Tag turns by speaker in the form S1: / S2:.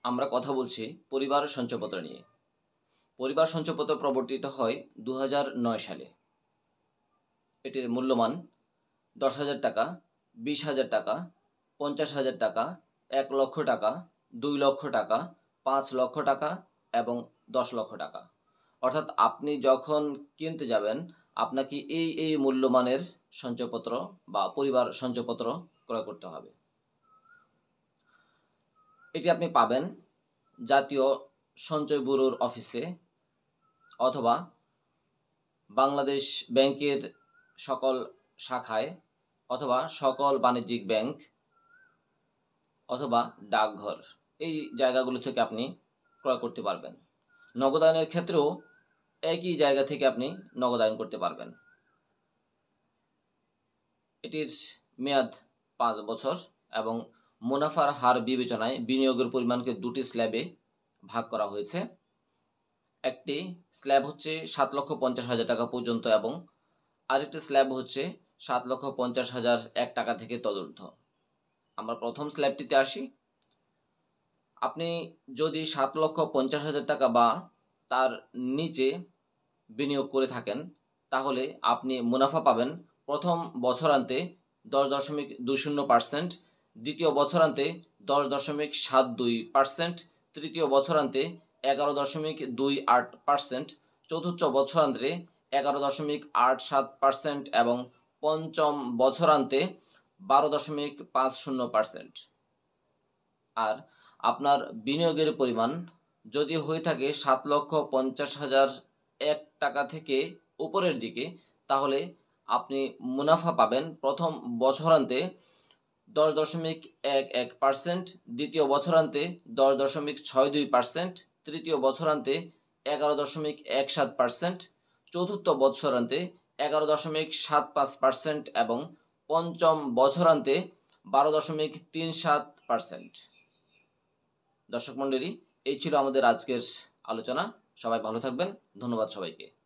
S1: আমরা কথা বলছি পরিবার সঞ্চয়পত্র নিয়ে। পরিবার সঞ্চয়পত্র প্রবর্তিত হয় ২০০৯ সালে। এটির মূল্যমান ১০,০০০ টাকা, ২০,০০০ টাকা, ৫০,০০০ টাকা, ১,০০,০০০ টাকা, ২,০০,০০০ টাকা, ৫,০০,০০০ টাকা এবং ১০,০০,০০০ টাকা। অর্থাৎ আপনি যখন কিনতে যাবেন, আপনাকে এই মূল্যমানের সঞ্চয়পত্র বা পরিবার সঞ্চয়পত্র ক্রয় করতে হবে। এটি আপনি পাবেন জাতীয় সঞ্চয় ব্যুরোর অফিসে অথবা বাংলাদেশ ব্যাংকের সকল শাখায় অথবা সকল বাণিজ্যিক ব্যাংক অথবা ডাকঘর, এই জায়গাগুলো থেকে আপনি ক্রয় করতে পারবেন। নগদায়নের ক্ষেত্রেও একই জায়গা থেকে আপনি নগদায়ন করতে পারবেন। এটির মেয়াদ ৫ বছর এবং মুনাফার হার বিবেচনায় বিনিয়োগের পরিমাণকে দুটি স্ল্যাবে ভাগ করা হয়েছে। একটি স্ল্যাব হচ্ছে ৭,৫০,০০০ টাকা পর্যন্ত এবং আরেকটি স্ল্যাব হচ্ছে ৭,৫০,০০০ টাকা থেকে তদূর্ধ্ব। আমরা প্রথম স্ল্যাবটিতে আসি। আপনি যদি ৭,৫০,০০০ টাকা বা তার নিচে বিনিয়োগ করে থাকেন, তাহলে আপনি মুনাফা পাবেন প্রথম বছরান্তে ১০.২০%, দ্বিতীয় বছরান্তে ১০.৭২%, তৃতীয় বছরান্তে ১১.28%, চতুর্থ বছরান্তে ১১.৮৭% এবং পঞ্চম বছরান্তে ১২.৫০%। আর আপনার বিনিয়োগের পরিমাণ যদি হয়ে থাকে ৭,৫০,০০০ টাকা থেকে উপরের দিকে, তাহলে আপনি মুনাফা পাবেন প্রথম বছরান্তে ১০.১১%, দ্বিতীয় বছরান্তে ১০.৬২%, তৃতীয় বছরান্তে ১১.১৭%, চতুর্থ বছরান্তে ১১.৭৫% এবং পঞ্চম বছরান্তে ১২.৩৭%। দর্শক মণ্ডলী, এই ছিল আমাদের আজকের আলোচনা। সবাই ভালো থাকবেন। ধন্যবাদ সবাইকে।